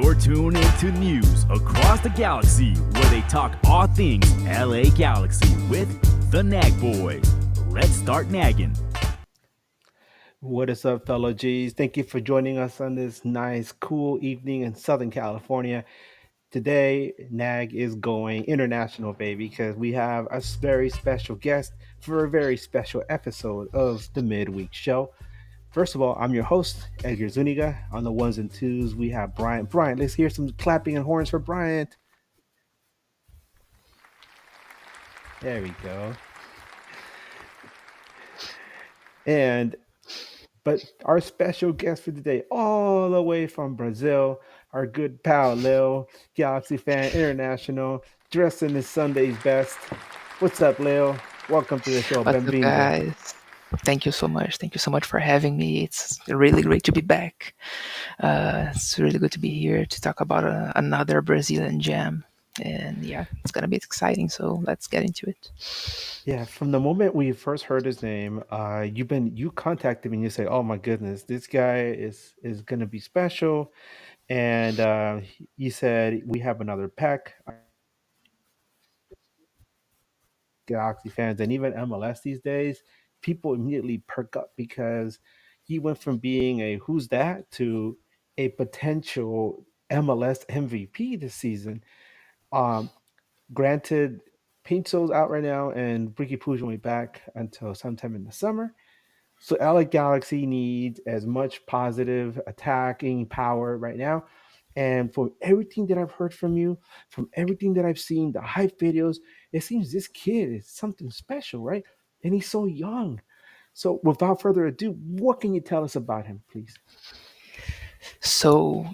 You're tuned into news across the galaxy where they talk all things LA Galaxy with the Nag Boys. Let's start nagging. What is up, fellow G's? Thank you for joining us on this nice, cool evening in Southern California. Today, NAG is going international, baby, because we have a very special guest for a very special episode of the Midweek Show. First of all, I'm your host, Edgar Zuniga. On the ones and twos, we have Bryant. Bryant, let's hear some clapping and horns for Bryant. There we go. And But our special guest for today, all the way from Brazil, our good pal Lil, Galaxy fan international, dressed in his Sunday's best. What's up, Lil? Welcome to the show. What's up, Benvindo. guys? Thank you so much. Thank you so much for having me. It's really great to be back. It's really good to be here to talk about another Brazilian jam. And yeah, it's gonna be exciting. So let's get into it. Yeah, from the moment we first heard his name, you contacted me and you say, "Oh my goodness, this guy is gonna be special." And you said we have another pack. Galaxy fans and even MLS these days, people immediately perk up because he went from being a who's that to a potential MLS MVP this season. Um, Granted, Pinto's out right now and Ricky Puig won't be back until sometime in the summer. So LA Galaxy needs as much positive attacking power right now. And from everything that I've heard from you, from everything that I've seen, the hype videos, it seems this kid is something special, right? And he's so young. So without further ado, what can you tell us about him, please? So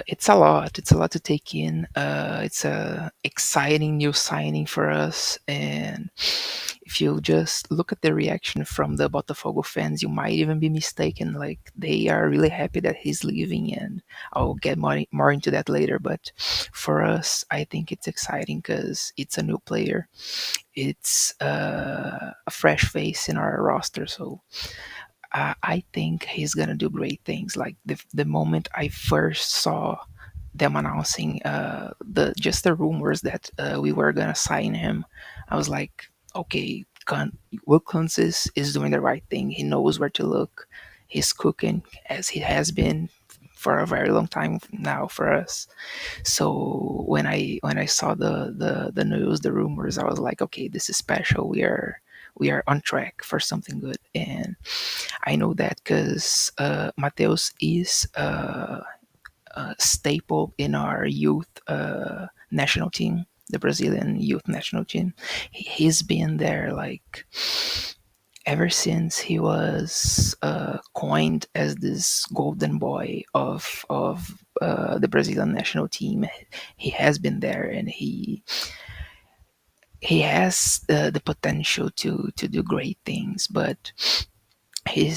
it's a lot. It's a lot to take in. It's a exciting new signing for us, and if you just look at the reaction from the Botafogo fans, you might even be mistaken. Like they are really happy that he's leaving, and I'll get more into that later. But for us, I think it's exciting because it's a new player. It's a fresh face in our roster, so I think he's gonna do great things. Like the moment I first saw them announcing the rumors that we were gonna sign him, I was like, okay, Wilkins is doing the right thing. He knows where to look. He's cooking as he has been for a very long time now for us. So when I saw the news, the rumors, I was like, okay, this is special. We are on track for something good, and I know that because Matheus is a staple in our youth national team, the Brazilian youth national team. He's been there like ever since he was coined as this golden boy of the Brazilian national team. He has been there, and he has the potential to do great things, but he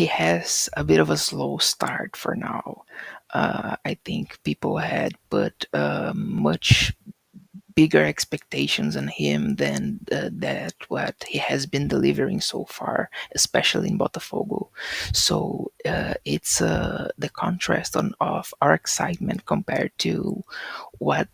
has a bit of a slow start for now. I think people had put much bigger expectations on him than that what he has been delivering so far, especially in Botafogo. So it's the contrast of our excitement compared to what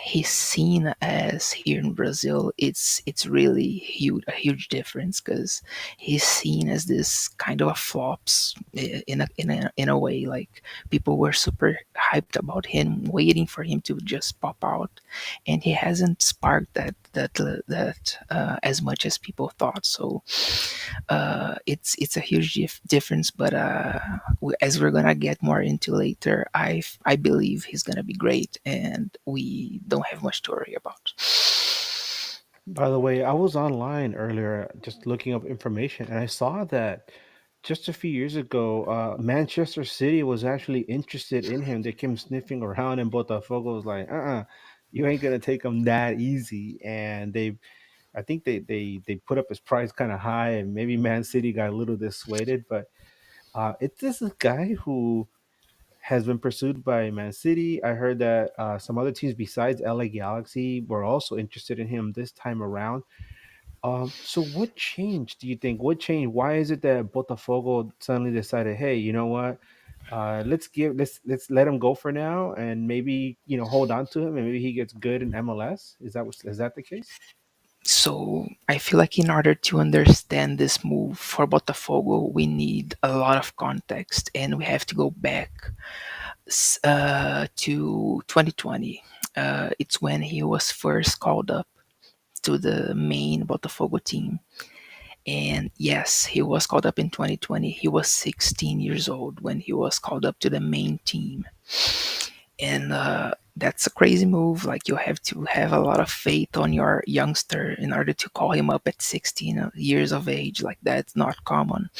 he's seen as here in Brazil. It's really a huge difference because he's seen as this kind of a flops in a way. Like people were super hyped about him, waiting for him to just pop out, and he hasn't sparked that as much as people thought. So it's a huge difference. But as we're gonna get more into later, I believe he's gonna be great, and we don't have much to worry about. By the way, I was online earlier just looking up information and I saw that just a few years ago, Manchester City was actually interested in him. They came sniffing around, and Botafogo was like, you ain't gonna take him that easy." And I think they put up his price kind of high, and maybe Man City got a little dissuaded. But it's this guy who has been pursued by Man City. I heard that some other teams besides LA Galaxy were also interested in him this time around. So what changed? Do you think? What changed? Why is it that Botafogo suddenly decided, hey, you know what? Let's let him go for now, and maybe hold on to him, and maybe he gets good in MLS. Is that the case? So I feel like in order to understand this move for Botafogo, we need a lot of context, and we have to go back to 2020. It's when he was first called up to the main Botafogo team. And yes, he was called up in 2020. He was 16 years old when he was called up to the main team. And that's a crazy move. Like, you have to have a lot of faith on your youngster in order to call him up at 16 years of age. Like, that's not common.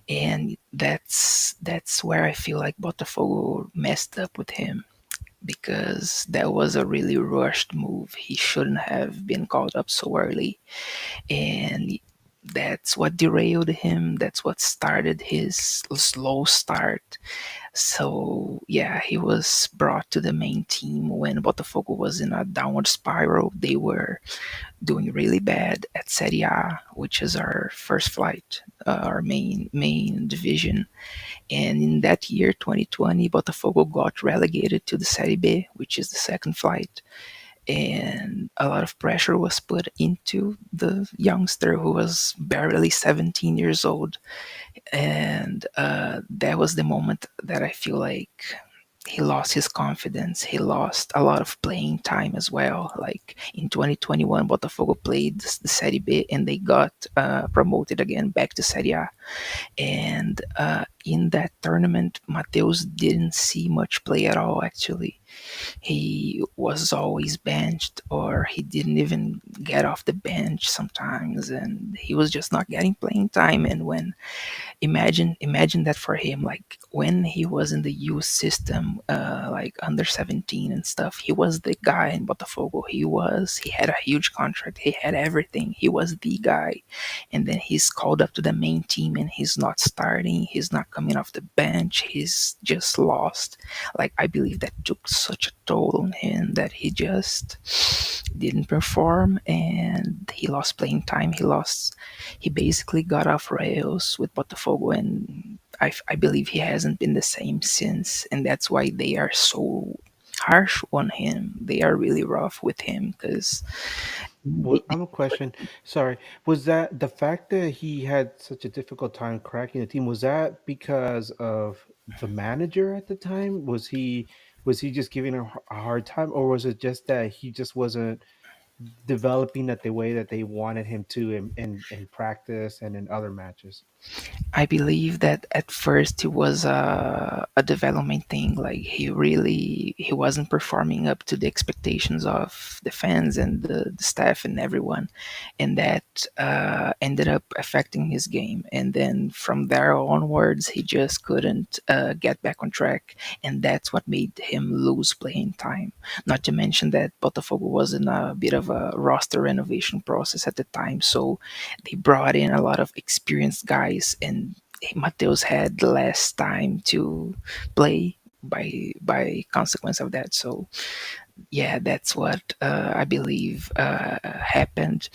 And that's where I feel like Botafogo messed up with him, because that was a really rushed move. He shouldn't have been called up so early, and that's what derailed him. That's what started his slow start. So yeah, he was brought to the main team when Botafogo was in a downward spiral. They were doing really bad at Serie A, which is our first flight, our main division. And in that year, 2020, Botafogo got relegated to the Serie B, which is the second flight. And a lot of pressure was put into the youngster who was barely 17 years old. And that was the moment that I feel like he lost his confidence. He lost a lot of playing time as well. Like in 2021, Botafogo played the Serie B and they got promoted again back to Serie A. And in that tournament, Matheus didn't see much play at all, actually. He was always benched, or he didn't even get off the bench sometimes, and he was just not getting playing time. And when imagine that for him, like when he was in the youth system, like under 17 and stuff, he was the guy in Botafogo. He had a huge contract, he had everything, he was the guy. And then he's called up to the main team and he's not starting, he's not coming off the bench, he's just lost. Like, I believe that took such a toll on him that he just didn't perform, and he lost playing time. He basically got off rails with Botafogo, and I believe he hasn't been the same since. And that's why they are so harsh on him. They are really rough with him because Well, I'm a question. Sorry, was that the fact that he had such a difficult time cracking the team? Was that because of the manager at the time? Was he just giving a hard time, or was it just that he just wasn't developing at the way that they wanted him to in practice and in other matches? I believe that at first it was a development thing. Like, he wasn't performing up to the expectations of the fans and the staff and everyone, and that ended up affecting his game. And then from there onwards, he just couldn't get back on track, and that's what made him lose playing time. Not to mention that Botafogo was in a bit of a roster renovation process at the time, so they brought in a lot of experienced guys, and Mateus had less time to play by consequence of that. So yeah, that's what I believe happened.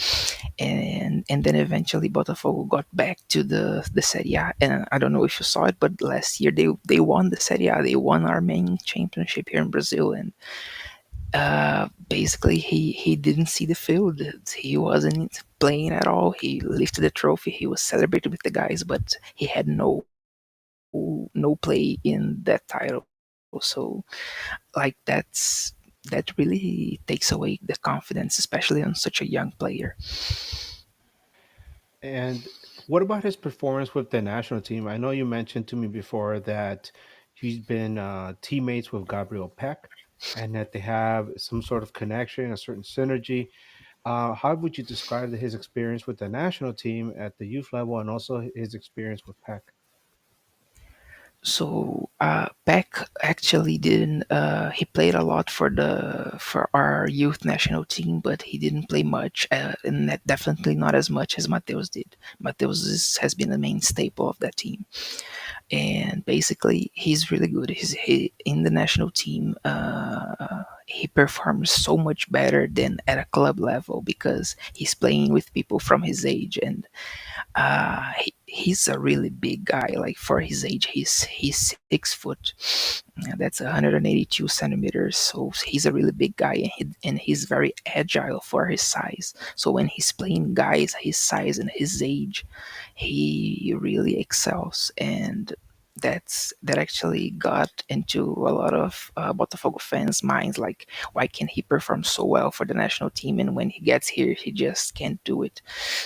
And then eventually Botafogo got back to the Serie A, and I don't know if you saw it, but last year they won the Serie A. They won our main championship here in Brazil. And basically he didn't see the field. He wasn't playing at all. He lifted the trophy, he was celebrated with the guys, but he had no play in that title. So like, that really takes away the confidence, especially on such a young player. And what about his performance with the national team? I know you mentioned to me before that he's been teammates with Gabriel Peck, and that they have some sort of connection, a certain synergy. How would you describe his experience with the national team at the youth level, and also his experience with Peck? So Peck actually didn't. He played a lot for our youth national team, but he didn't play much, and definitely not as much as Mateus did. Has been the main staple of that team, and basically he's really good. He in the national team. He performs so much better than at a club level because he's playing with people from his age, and he's a really big guy. Like for his age, he's 6 foot. That's 182 centimeters. So he's a really big guy, and he's very agile for his size. So when he's playing guys his size and his age, he really excels. And that actually got into a lot of Botafogo fans' minds. Like, why can he perform so well for the national team, and when he gets here, he just can't do it?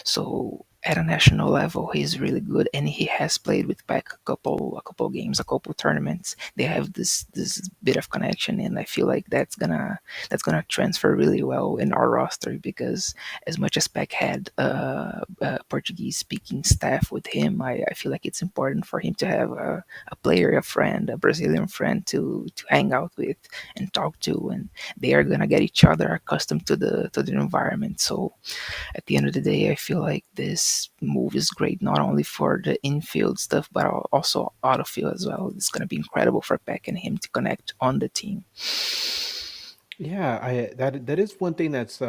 So at a national level, he's really good, and he has played with Peck a couple games, a couple tournaments. They have this bit of connection, and I feel like that's gonna transfer really well in our roster, because as much as Peck had Portuguese speaking staff with him, I feel like it's important for him to have a player, a friend, a Brazilian friend to hang out with and talk to, and they are gonna get each other accustomed to the environment. So at the end of the day, I feel like this move is great not only for the infield stuff but also out of field as well. It's gonna be incredible for Peck and him to connect on the team. Yeah, I that is one thing that's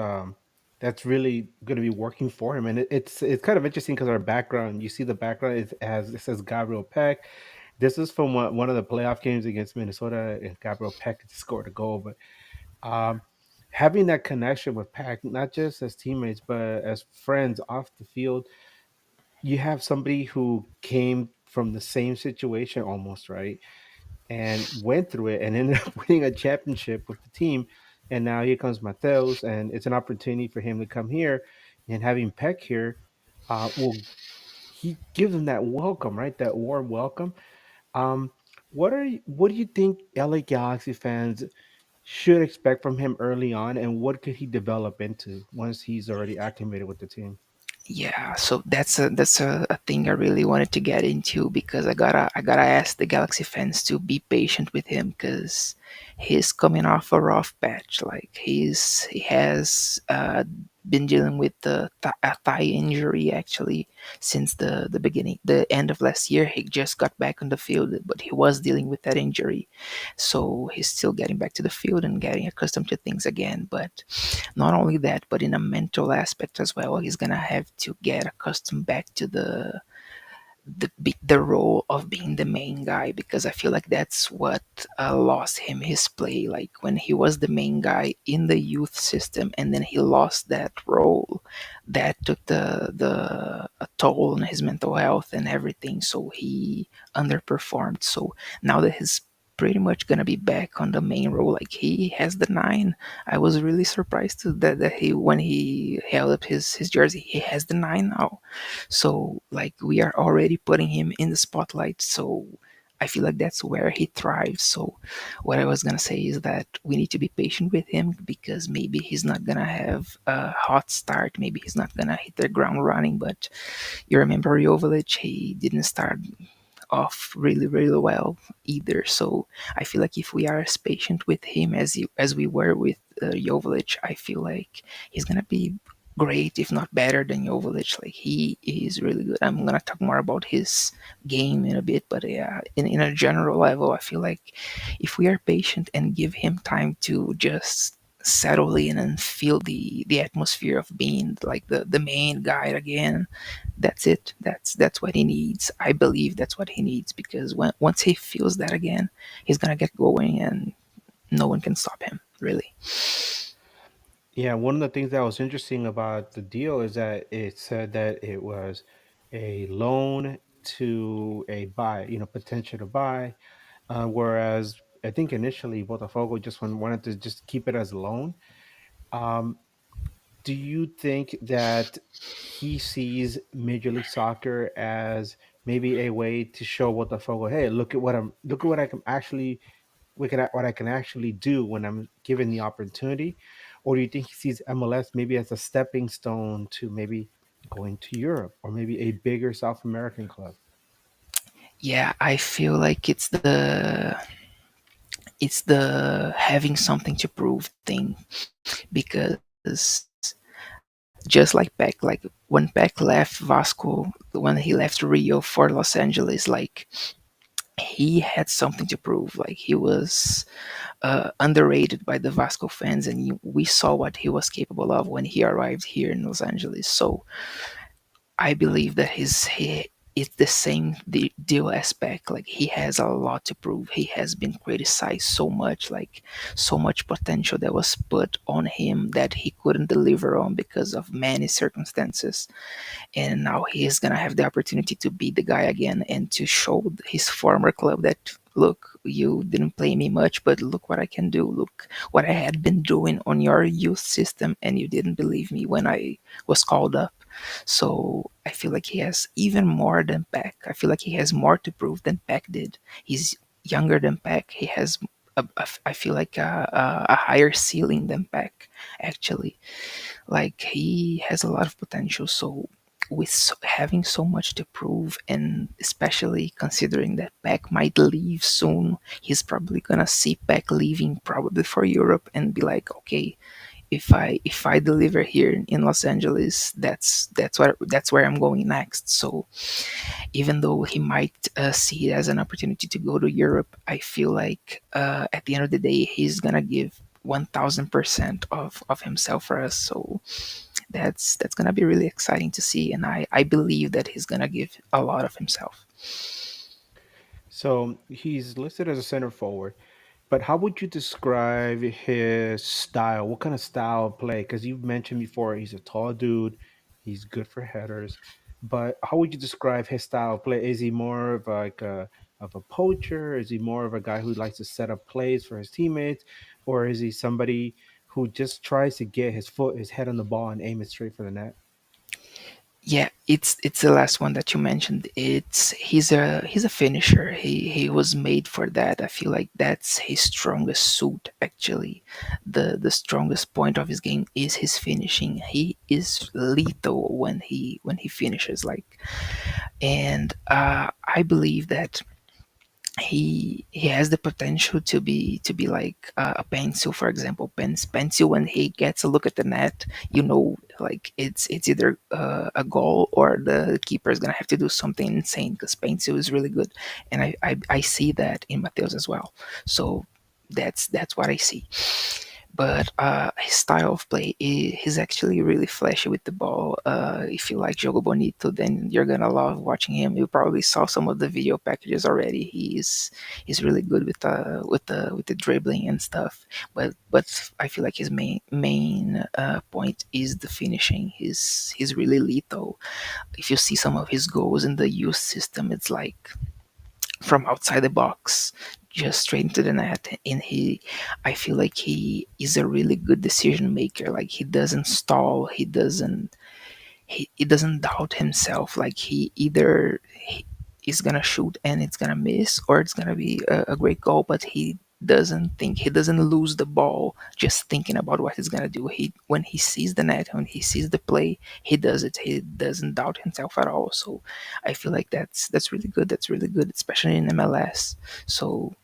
really going to be working for him, and it's kind of interesting because our background, you see the background is as it says Gabriel Peck. This is from one of the playoff games against Minnesota, and Gabriel Peck scored a goal. But um, having that connection with Peck, not just as teammates but as friends off the field, you have somebody who came from the same situation almost, right? And went through it and ended up winning a championship with the team. And now here comes Mateus, and it's an opportunity for him to come here. And having Peck here, will he gives him that welcome, right? That warm welcome. Um, what do you think LA Galaxy fans should expect from him early on, and what could he develop into once he's already acclimated with the team? Yeah, so that's a thing I really wanted to get into, because I gotta ask the Galaxy fans to be patient with him, because he's coming off a rough patch. Like he has been dealing with a thigh injury actually since the beginning, the end of last year. He just got back on the field, but he was dealing with that injury, so he's still getting back to the field and getting accustomed to things again. But not only that, but in a mental aspect as well, he's gonna have to get accustomed back to the role of being the main guy, because I feel like that's what lost him his play. Like when he was the main guy in the youth system, and then he lost that role, that took the a toll on his mental health and everything. So he underperformed. So now that he's pretty much gonna be back on the main role, like he has the nine. I was really surprised that he, when he held up his jersey, he has the nine now. So like we are already putting him in the spotlight. So I feel like that's where he thrives. So what I was gonna say is that we need to be patient with him, because maybe he's not gonna have a hot start. Maybe he's not gonna hit the ground running. But you remember Joveljic, he didn't start off really really well either. So I feel like if we are as patient with him as we were with Joveljic, I feel like he's gonna be great, if not better than Joveljic. Like he is really good. I'm gonna talk more about his game in a bit, but yeah, in a general level, I feel like if we are patient and give him time to just settle in and feel the atmosphere of being like the main guy again, that's it. That's what he needs. I believe that's what he needs, because once he feels that again, he's gonna get going, and no one can stop him, really. Yeah, one of the things that was interesting about the deal is that it said that it was a loan to a buy, potential to buy. Whereas I think initially Botafogo just wanted to just keep it as a loan. Um, do you think that he sees Major League Soccer as maybe a way to show Botafogo, hey, look at what I can actually what I can actually do when I'm given the opportunity? Or do you think he sees MLS maybe as a stepping stone to maybe going to Europe or maybe a bigger South American club? Yeah, I feel like it's the having something to prove thing, because just like Peck, like when Peck left Vasco, when he left Rio for Los Angeles, like he had something to prove. Like he was underrated by the Vasco fans, and we saw what he was capable of when he arrived here in Los Angeles. So I believe that it's the same deal as Peck. Like he has a lot to prove. He has been criticized so much, like so much potential that was put on him that he couldn't deliver on because of many circumstances. And now he is gonna have the opportunity to be the guy again and to show his former club that, look, you didn't play me much, but look what I can do. Look what I had been doing on your youth system, and you didn't believe me when I was called up. So I feel like he has even more than Peck. I feel like he has more to prove than Peck did. He's younger than Peck. He has I feel like a higher ceiling than Peck, actually. Like he has a lot of potential. So with having so much to prove, and especially considering that Peck might leave soon, he's probably gonna see Peck leaving probably for Europe and be like, okay, if I deliver here in Los Angeles, that's where I'm going next. So even though he might see it as an opportunity to go to Europe, I feel like at the end of the day, he's gonna give 1000% of himself for us. So that's gonna be really exciting to see, and I believe that he's gonna give a lot of himself. So he's listed as a center forward, but how would you describe his style? What kind of style of play? Because you mentioned before he's a tall dude, he's good for headers, but how would you describe his style of play? Is he more of like a poacher? Is he more of a guy who likes to set up plays for his teammates, or is he somebody who just tries to get his head on the ball and aim it straight for the net? Yeah, it's the last one that you mentioned. It's he's a finisher. He was made for that. I feel like that's his strongest suit, actually. The strongest point of his game is his finishing. He is lethal when he finishes, like. And I believe that he has the potential to be like a pencil, for example. Pencil, when he gets a look at the net, like it's either a goal or the keeper is gonna have to do something insane, because Pencil is really good, and I see that in Mateus as well. So that's what I see. But his style of play, he's actually really flashy with the ball. If you like Jogo Bonito, then you're gonna love watching him. You probably saw some of the video packages already. He's really good with the dribbling and stuff. But I feel like his main point is the finishing. He's really lethal. If you see some of his goals in the youth system, it's like from outside the box, just straight into the net. And I feel like he is a really good decision maker. Like he doesn't stall. He doesn't doubt himself. Like he is gonna shoot and it's gonna miss, or it's gonna be a great goal. But he doesn't lose the ball just thinking about what he's gonna do. When he sees the net, when he sees the play, he does it. He doesn't doubt himself at all. So I feel like that's really good. That's really good, especially in MLS. So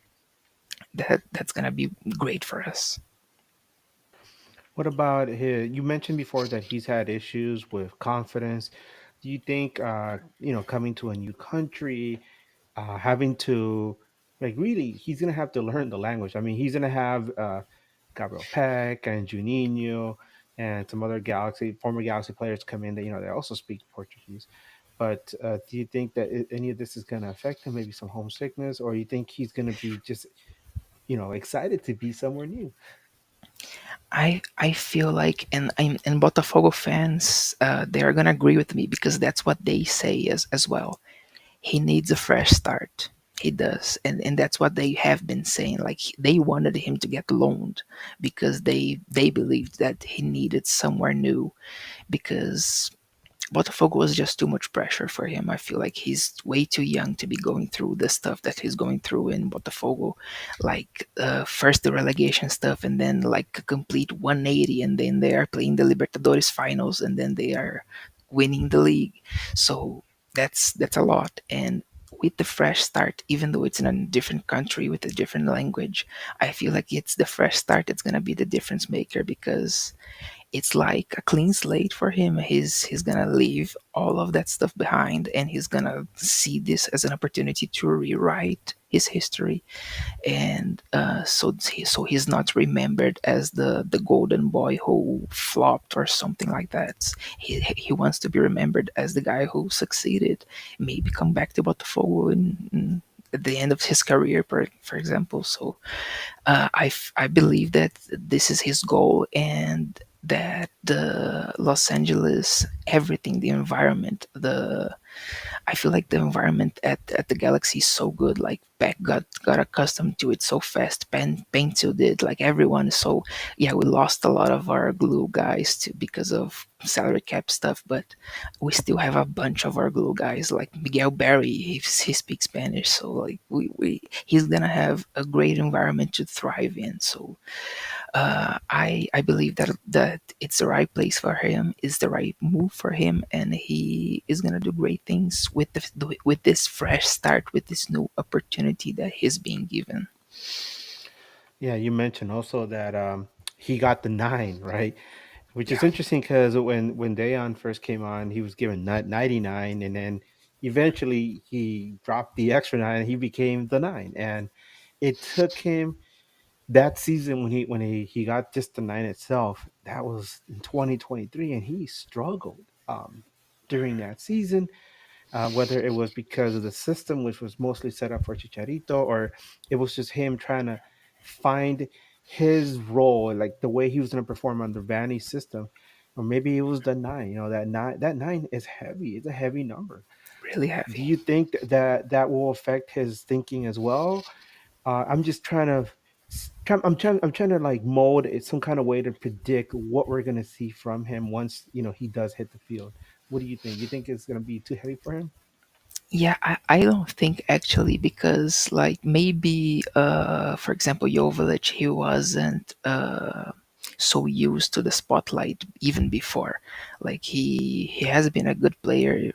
that's gonna be great for us. What about his? You mentioned before that he's had issues with confidence. Do you think, coming to a new country, having to, like, really, he's gonna have to learn the language? I mean, he's gonna have Gabriel Peck and Juninho and some other former Galaxy players come in that they also speak Portuguese. But do you think that any of this is gonna affect him? Maybe some homesickness, or you think he's gonna be just excited to be somewhere new? I feel like, and Botafogo fans, they are gonna agree with me because that's what they say as well. He needs a fresh start. He does, and that's what they have been saying. Like they wanted him to get loaned because they believed that he needed somewhere new, because Botafogo was just too much pressure for him. I feel like he's way too young to be going through the stuff that he's going through in Botafogo. Like first the relegation stuff, and then like a complete 180, and then they are playing the Libertadores finals, and then they are winning the league. So that's a lot. And with the fresh start, even though it's in a different country with a different language, I feel like it's the fresh start that's gonna be the difference maker, because it's like a clean slate for him. He's gonna leave all of that stuff behind, and he's gonna see this as an opportunity to rewrite his history. And so he's not remembered as the golden boy who flopped or something like that. He wants to be remembered as the guy who succeeded, maybe come back to Botafogo at the end of his career, for example. So I believe that this is his goal, and that the Los Angeles, everything, the environment, the I feel like the environment at the Galaxy is so good. Like Beck got accustomed to it so fast. Paintil did. Like everyone. So yeah, we lost a lot of our glue guys too because of salary cap stuff, but we still have a bunch of our glue guys like Miguel Barry. He speaks Spanish, so like we he's gonna have a great environment to thrive in. So I believe that it's the right place for him, is the right move for him, and he is gonna do great things with with this fresh start, with this new opportunity that he's being given. Yeah, you mentioned also that he got the nine, right? Which is Yeah, interesting because when Dayon first came on, he was given 99, and then eventually he dropped the extra nine and he became the nine. And it took him that season when he got just the nine itself. That was in 2023, and he struggled during that season, whether it was because of the system, which was mostly set up for Chicharito, or it was just him trying to find his role, like the way he was going to perform under Vanny's system, or maybe it was the nine. That nine is heavy. It's a heavy number. really Do heavy. you think that will affect his thinking as well? I'm just trying to. I'm trying to like mold it some kind of way to predict what we're gonna see from him once he does hit the field. What do you think? You think it's gonna be too heavy for him? Yeah, I don't think actually, because like maybe for example Joveljic, he wasn't so used to the spotlight even before. Like he has been a good player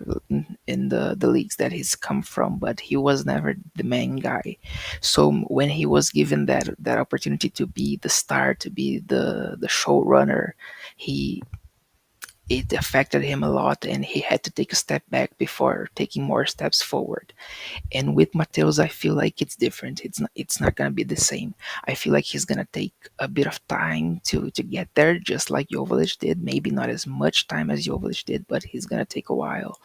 in the leagues that he's come from, but he was never the main guy. So when he was given that opportunity to be the star, to be the showrunner, he it affected him a lot, and he had to take a step back before taking more steps forward. And with Mateus, I feel like it's different. It's not gonna be the same. I feel like he's gonna take a bit of time to get there, just like Joveljic did. Maybe not as much time as Joveljic did, but he's gonna take a while.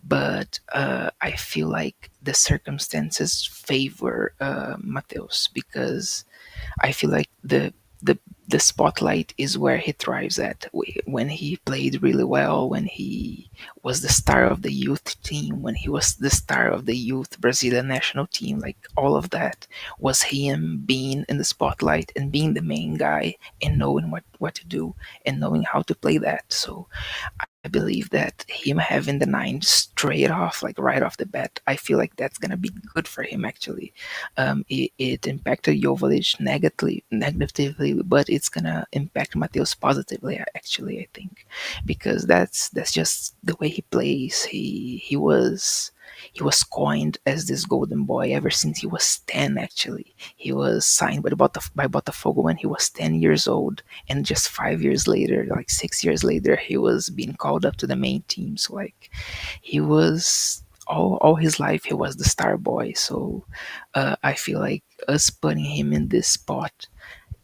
But I feel like the circumstances favor Mateus, because I feel like the the spotlight is where he thrives at. When he played really well, when he was the star of the youth team, when he was the star of the youth Brazilian national team, like all of that was him being in the spotlight and being the main guy and knowing what to do and knowing how to play that. So I believe that him having the nine straight off, like right off the bat, I feel like that's gonna be good for him actually. It impacted Joveljic negatively, but it's gonna impact Mateus positively actually. I think, because that's just the way he plays. He was coined as this golden boy ever since he was 10. Actually, he was signed by Botafogo when he was 10 years old, and just 5 years later, like 6 years later, he was being called up to the main team. So like he was all his life he was the star boy. So I feel like us putting him in this spot,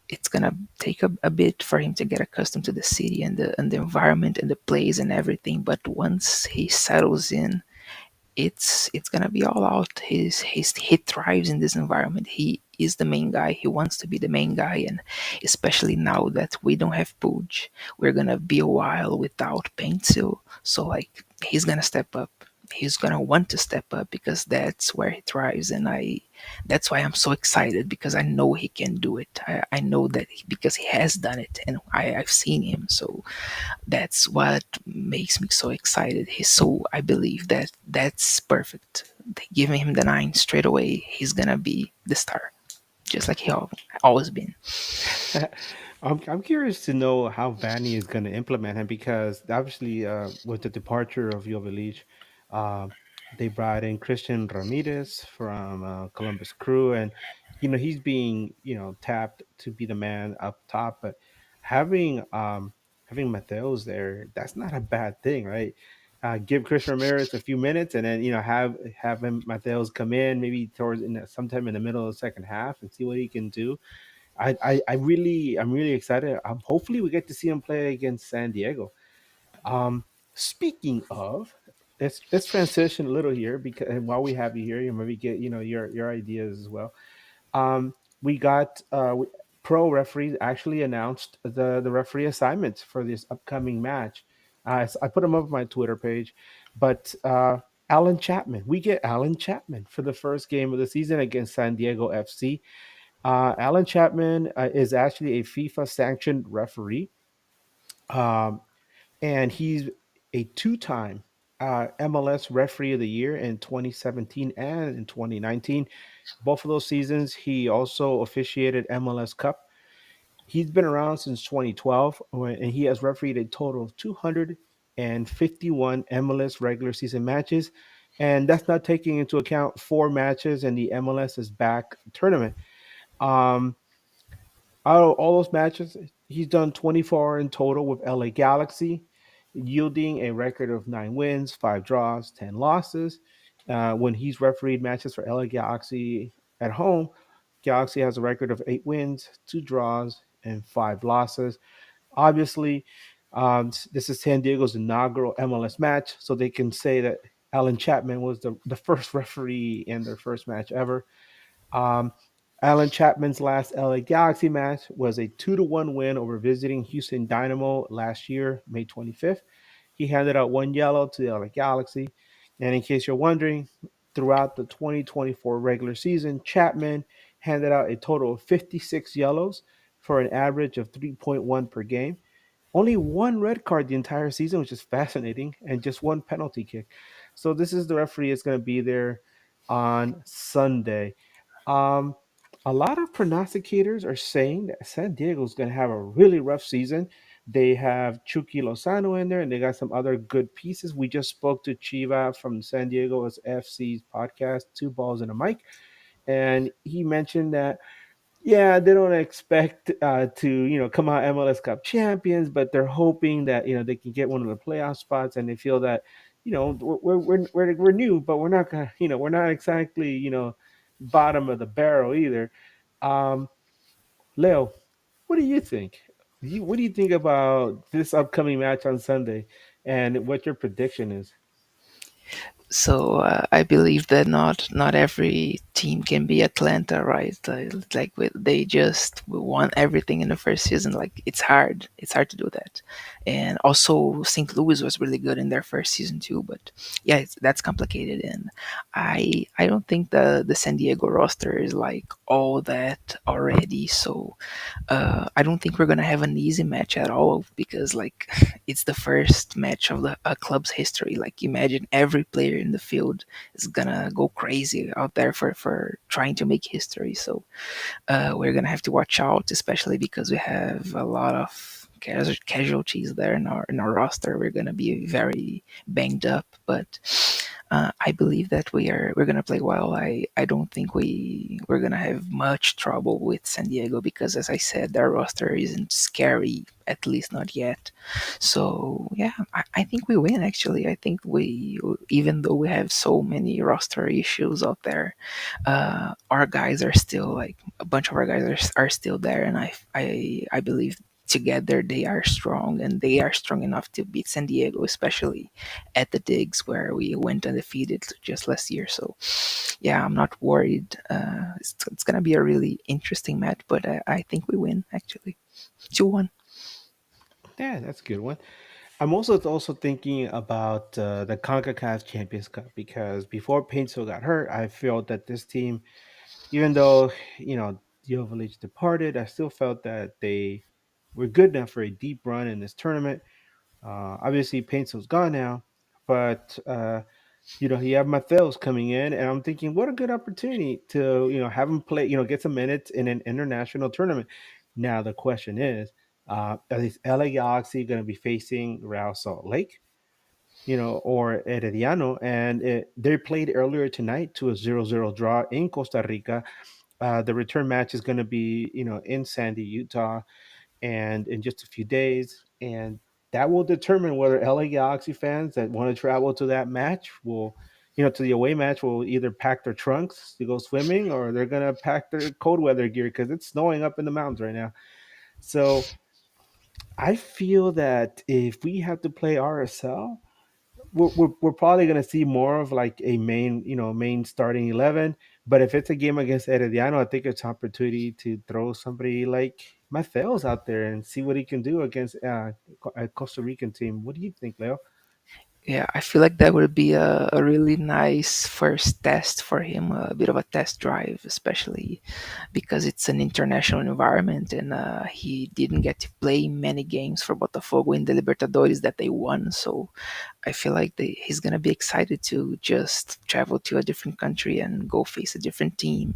it's gonna take a bit for him to get accustomed to the city and the environment and the plays and everything. But once he settles in, it's gonna be all out. He thrives in this environment. He is the main guy. He wants to be the main guy, and especially now that we don't have Pooch, we're gonna be a while without Paintil. So like he's gonna step up. He's gonna want to step up because that's where he thrives, and that's why I'm so excited, because I know he can do it. I know that because he has done it, and I've seen him. So that's what makes me so excited. I believe that that's perfect. They giving him the nine straight away. He's gonna be the star, just like he always been. I'm curious to know how Vanny is going to implement him because obviously, with the departure of Joveljic, uh, they brought in Christian Ramirez from Columbus Crew, and he's being tapped to be the man up top, but having having Mateos there, that's not a bad thing, right? Give Chris Ramirez a few minutes, and then have him Mateos come in maybe towards sometime in the middle of the second half and see what he can do. I'm really excited. Hopefully we get to see him play against San Diego. Um, Speaking of, let's transition a little here because and while we have you here, you maybe get your ideas as well. Um, we got pro referees actually announced the referee assignments for this upcoming match. I put them up on my Twitter page, but Alan Chapman, we get Alan Chapman for the first game of the season against San Diego FC. Alan Chapman is actually a FIFA sanctioned referee. Um, and he's a two-time MLS Referee of the Year in 2017 and in 2019. Both of those seasons, he also officiated MLS Cup. He's been around since 2012, and he has refereed a total of 251 MLS regular season matches, and that's not taking into account four matches in the MLS is Back tournament. Um, Out of all those matches, he's done 24 in total with LA Galaxy, yielding a record of 9 wins, 5 draws, 10 losses. When he's refereed matches for LA Galaxy at home, Galaxy has a record of 8 wins, 2 draws, and 5 losses. Obviously, this is San Diego's inaugural MLS match, so they can say that Alan Chapman was the first referee in their first match ever. Um, Alan Chapman's last LA Galaxy match was a 2-1 win over visiting Houston Dynamo last year, May 25th. He handed out one yellow to the LA Galaxy. And in case you're wondering, throughout the 2024 regular season, Chapman handed out a total of 56 yellows for an average of 3.1 per game. Only one red card the entire season, which is fascinating, and just one penalty kick. So this is the referee that's going to be there on Sunday. Um, a lot of prognosticators are saying that San Diego's going to have a really rough season. They have Chucky Lozano in there, and they got some other good pieces. We just spoke to Chiva from San Diego's FC's podcast, Two Balls and a Mic, and he mentioned that yeah, they don't expect to come out MLS Cup champions, but they're hoping that they can get one of the playoff spots, and they feel that we're new, but we're not gonna we're not exactly bottom of the barrel either. Um, Leo, what do you think? What do you think about this upcoming match on Sunday, and what your prediction is? So I believe that not every team can be Atlanta, right? They just won everything in the first season. Like it's hard to do that. And also St. Louis was really good in their first season too. But yeah, that's complicated. And I don't think the San Diego roster is like all that already. So I don't think we're gonna have an easy match at all because like it's the first match of the club's history. Like imagine every player in the field is gonna go crazy out there for trying to make history. So we're gonna have to watch out, especially because we have a lot of casualties there in our roster. We're gonna be very banged up, but I believe that we're gonna play well. I don't think we're gonna have much trouble with San Diego because, as I said, their roster isn't scary, at least not yet. So yeah, I think we win. Actually, I think we, even though we have so many roster issues out there, our guys are still like a bunch of our guys are still there, and I believe together they are strong and they are strong enough to beat San Diego, especially at the digs where we went undefeated just last year. So yeah, I'm not worried. It's gonna be a really interesting match, but I think we win actually 2-1. Yeah, that's a good one. I'm also thinking about the CONCACAF Champions Cup because before Paintsville got hurt, I felt that this team, even though Jovic departed, I still felt that they were good enough for a deep run in this tournament. Obviously, Paintsville's gone now, but you have Matheus coming in, and I'm thinking, what a good opportunity to have him play, get some minutes in an international tournament. Now the question is, are these LA Galaxy going to be facing Real Salt Lake? Or Herediano, and they played earlier tonight to a 0-0 draw in Costa Rica. The return match is going to be, in Sandy, Utah, and in just a few days. and that will determine whether LA Galaxy fans that want to travel to that match will, to the away match, will either pack their trunks to go swimming or they're gonna pack their cold weather gear because it's snowing up in the mountains right now. So I feel that if we have to play RSL, we're probably going to see more of like a main starting 11. But if it's a game against Herediano, I think it's an opportunity to throw somebody like Matheus out there and see what he can do against a Costa Rican team. What do you think, Leo? Yeah, I feel like that would be a really nice first test for him, a bit of a test drive, especially because it's an international environment and he didn't get to play many games for Botafogo in the Libertadores that they won. So I feel like he's gonna be excited to just travel to a different country and go face a different team,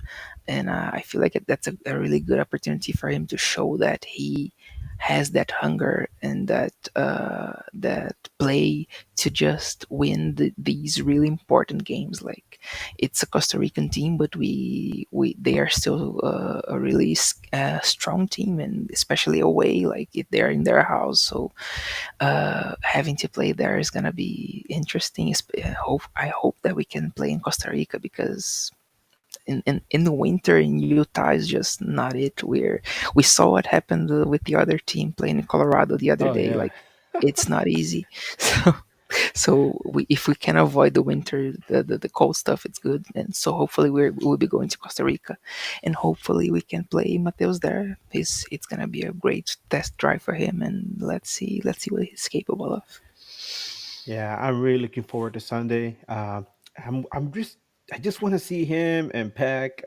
and I feel like that's a really good opportunity for him to show that he has that hunger and that play to just win these really important games. Like it's a Costa Rican team, but we they are still a really strong team, and especially away, like if they're in their house. So having to play there is gonna be interesting. I hope that we can play in Costa Rica because in the winter in Utah is just not it. We saw what happened with the other team playing in Colorado the other Oh day. yeah. Like it's not easy. So if we can avoid the winter, the cold stuff, it's good. And so hopefully we'll be going to Costa Rica, and hopefully we can play Mateus there. It's gonna be a great test drive for him, and let's see what he's capable of. Yeah, I'm really looking forward to Sunday. I'm just I just want to see him and Peck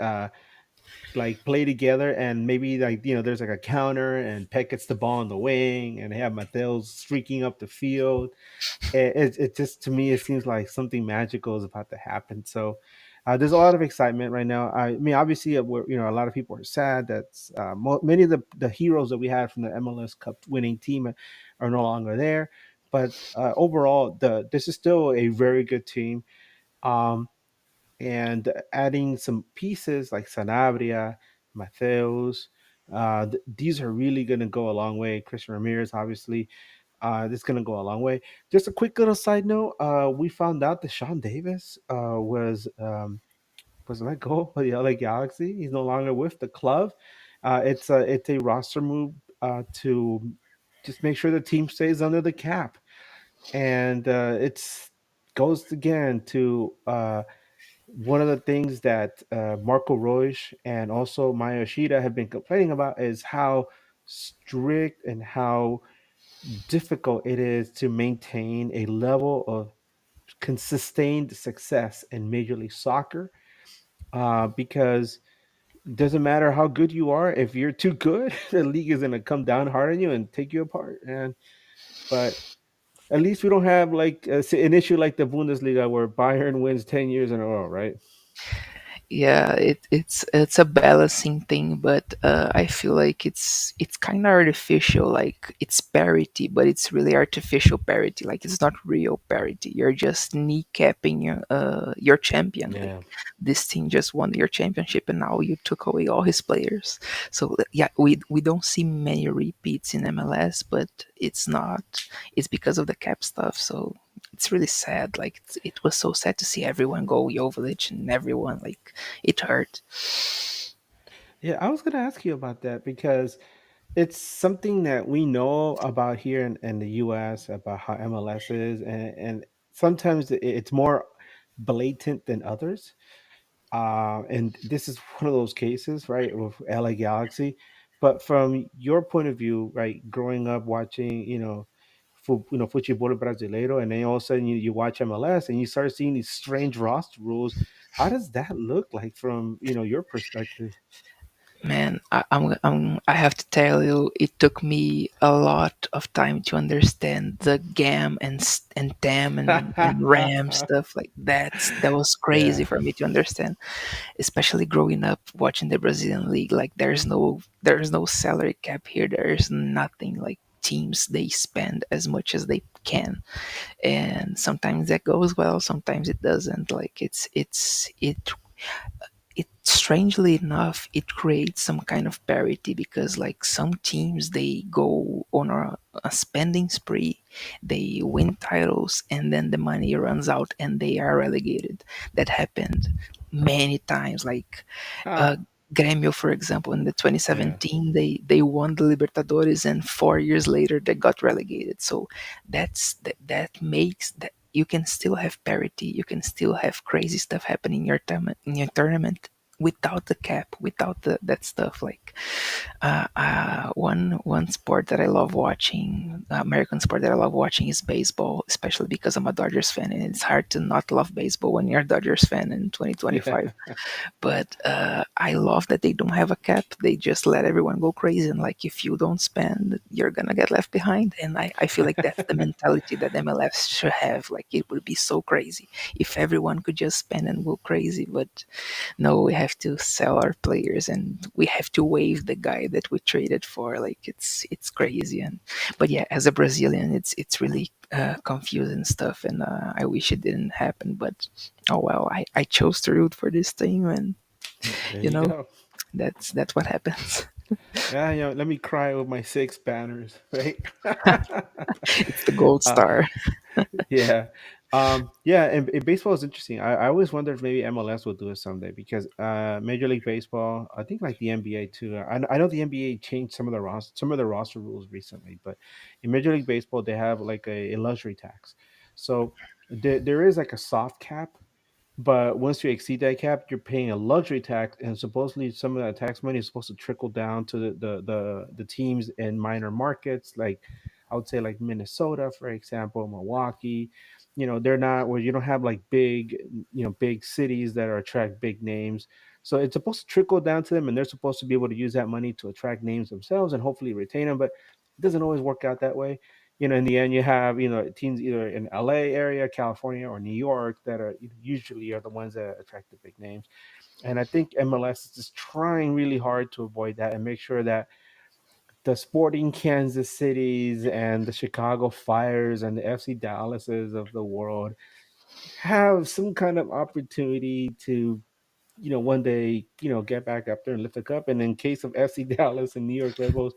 like play together, and maybe like there's like a counter and Peck gets the ball on the wing and they have Mateus streaking up the field. It just, to me, it seems like something magical is about to happen. So there's a lot of excitement right now. I mean, obviously, a lot of people are sad that many of the heroes that we had from the MLS Cup winning team are no longer there. But overall, this is still a very good team. Um, and adding some pieces like Sanabria, Mateus, these are really going to go a long way. Christian Ramirez, obviously, this is going to go a long way. Just a quick little side note: we found out that Sean Davis was let go by the LA Galaxy. He's no longer with the club. It's a roster move to just make sure the team stays under the cap, and it's goes again to one of the things that Marco Royce and also Maya Yoshida have been complaining about is how strict and how difficult it is to maintain a level of sustained success in Major League Soccer, because it doesn't matter how good you are, if you're too good, the league is going to come down hard on you and take you apart. And but at least we don't have like an issue like the Bundesliga where Bayern wins 10 years in a row, right? Yeah, it's a balancing thing, but I feel like it's kind of artificial. Like it's parity, but it's really artificial parity. Like it's not real parity. You're just kneecapping your champion. Like Yeah. this team just won your championship, and now you took away all his players. So yeah, we don't see many repeats in MLS, but it's not. It's because of the cap stuff. So it's really sad. Like it was so sad to see everyone go Jovic and everyone like it hurt. Yeah, I was going to ask you about that because it's something that we know about here in the US about how MLS is, and sometimes it's more blatant than others. And this is one of those cases, right, with LA Galaxy. But from your point of view, right, growing up watching, Futebol Brasileiro, and then all of a sudden you watch MLS and you start seeing these strange roster rules. How does that look like from, your perspective? Man, I have to tell you, it took me a lot of time to understand the GAM and TAM and RAM stuff. Like that was crazy Yeah. for me to understand, especially growing up watching the Brazilian league. Like there's no salary cap here. There's nothing. Like teams, they spend as much as they can, and sometimes that goes well, sometimes it doesn't. Like it strangely enough, it creates some kind of parity because, like, some teams they go on a spending spree, they win titles, and then the money runs out and they are relegated. That happened many times. Like, uh, Ah, Grêmio, for example, in the yeah. 2017, they won the Libertadores, and 4 years later they got relegated. So that makes that you can still have parity, you can still have crazy stuff happening in your tournament without the cap, without that stuff. Like, one sport that I love watching, American sport that I love watching, is baseball, especially because I'm a Dodgers fan, and it's hard to not love baseball when you're a Dodgers fan in Yeah. 2025. But I love that they don't have a cap. They just let everyone go crazy. And, like, if you don't spend, you're going to get left behind. And I feel like that's the mentality that MLS should have. Like, it would be so crazy if everyone could just spend and go crazy. But no, we have to sell our players and we have to waive the guy that we traded for. Like, it's crazy. And but yeah, as a Brazilian, it's really confusing stuff. And I wish it didn't happen. But oh well, I chose to root for this team, and There you you know go. that's what happens. Yeah, let me cry with my six banners, right? It's the gold uh, star. yeah. Yeah, and baseball is interesting. I always wonder if maybe MLS will do it someday because Major League Baseball, I think like the NBA too. I know the NBA changed some of the roster rules recently, but in Major League Baseball they have like a luxury tax. So there is like a soft cap, but once you exceed that cap, you're paying a luxury tax, and supposedly some of that tax money is supposed to trickle down to the teams in minor markets, like I would say like Minnesota, for example, Milwaukee. They're not where you don't have like big cities that are attract big names. So it's supposed to trickle down to them, and they're supposed to be able to use that money to attract names themselves and hopefully retain them. But it doesn't always work out that way. In the end, you have teams either in LA area, California, or New York that are usually are the ones that attract the big names. And I think MLS is just trying really hard to avoid that and make sure that the Sporting Kansas Cities and the Chicago Fires and the FC Dallases of the world have some kind of opportunity to one day get back up there and lift the cup. And in case of FC Dallas and New York Red Bulls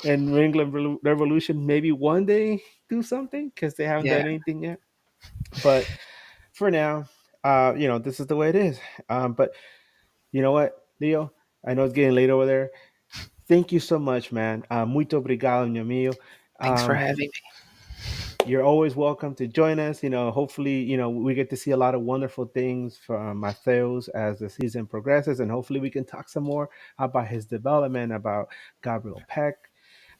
and New England Revolution, maybe one day do something because they haven't Yeah. done anything yet. But for now, this is the way it is. But you know what, Leo? I know it's getting late over there. Thank you so much, man. Muito obrigado, meu amigo. Thanks for Um, having me. you're always welcome to join us. Hopefully, we get to see a lot of wonderful things from Mateus as the season progresses, and hopefully, we can talk some more about his development, about Gabriel Peck,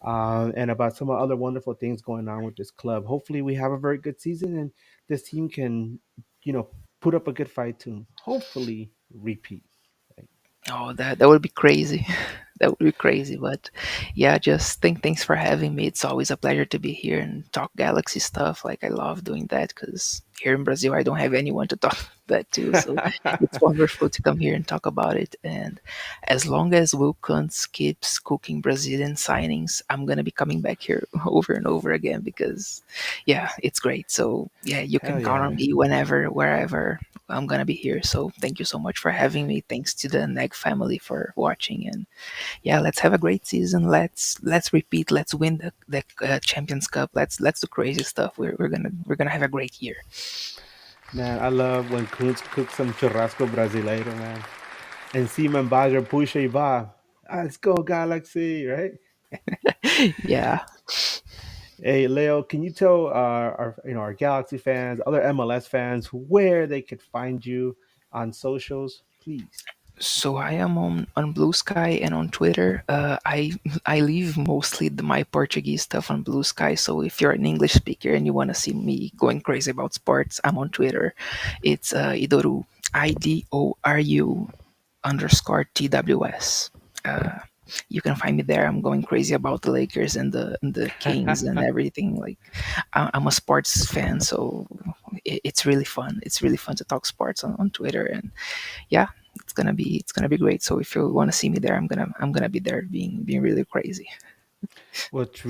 and about some other wonderful things going on with this club. Hopefully, we have a very good season, and this team can, you know, put up a good fight to hopefully repeat. Right? Oh, that would be crazy. That would be crazy. But yeah, just thanks for having me. It's always a pleasure to be here and talk Galaxy stuff. Like, I love doing that because here in Brazil I don't have anyone to talk that to. So it's wonderful to come here and talk about it. And as long as Will Kuntz keeps cooking Brazilian signings, I'm gonna be coming back here over and over again because yeah, it's great. So yeah, you Hell can count on yeah. me whenever, wherever I'm gonna be here. So thank you so much for having me. Thanks to the NAGn family for watching, and yeah, let's have a great season. Let's repeat. Let's win the Champions Cup. Let's do crazy stuff. We're gonna have a great year. Man, I love when Kuntz cooks some churrasco brasileiro, man. And Seaman Bagger puxa e vá. Let's go, Galaxy, right? Yeah. Hey, Leo, can you tell our Galaxy fans, other MLS fans, where they could find you on socials, please? So I am on Blue Sky and on Twitter. I leave mostly my Portuguese stuff on Blue Sky. So if you're an English speaker and you want to see me going crazy about sports, I'm on Twitter. It's Idoru, IDORU_TWS. You can find me there. I'm going crazy about the Lakers and the Kings and everything. Like, I'm a sports fan, so it's really fun. It's really fun to talk sports on Twitter, and yeah, it's gonna be great. So if you want to see me there, I'm gonna be there, being really crazy. Well, it's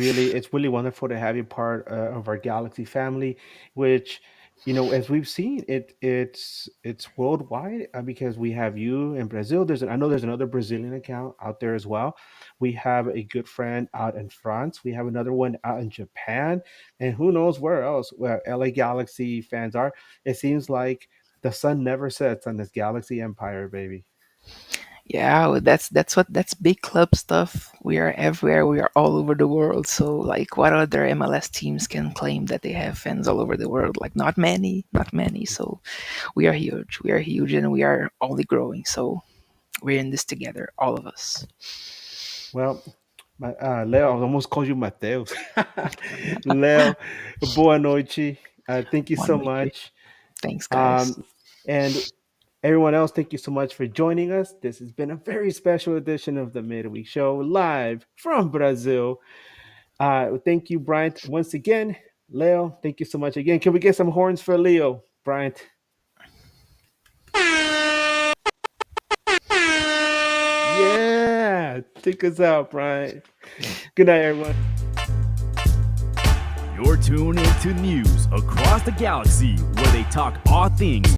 really wonderful to have you part of our Galaxy family, which as we've seen it's worldwide, because we have you in Brazil. I know there's another Brazilian account out there as well. We have a good friend out in France. We have another one out in Japan, and who knows where else where LA Galaxy fans are. It seems like the sun never sets on this Galaxy empire, baby. Yeah, well, that's big club stuff. We are everywhere. We are all over the world. So like, what other MLS teams can claim that they have fans all over the world? Like, not many, not many. So we are huge. We are huge, and we are only growing. So we're in this together, all of us. Well, Leo, I almost called you Mateus. Leo, boa noite. Thank you One so week. much. Thanks, guys. And everyone else, thank you so much for joining us. This has been a very special edition of the Midweek Show, live from Brazil. Thank you, Bryant, once again. Leo, thank you so much again. Can we get some horns for Leo, Bryant? Yeah, take us out, Bryant. Good night, everyone. You're tuned into news across the galaxy where they talk all things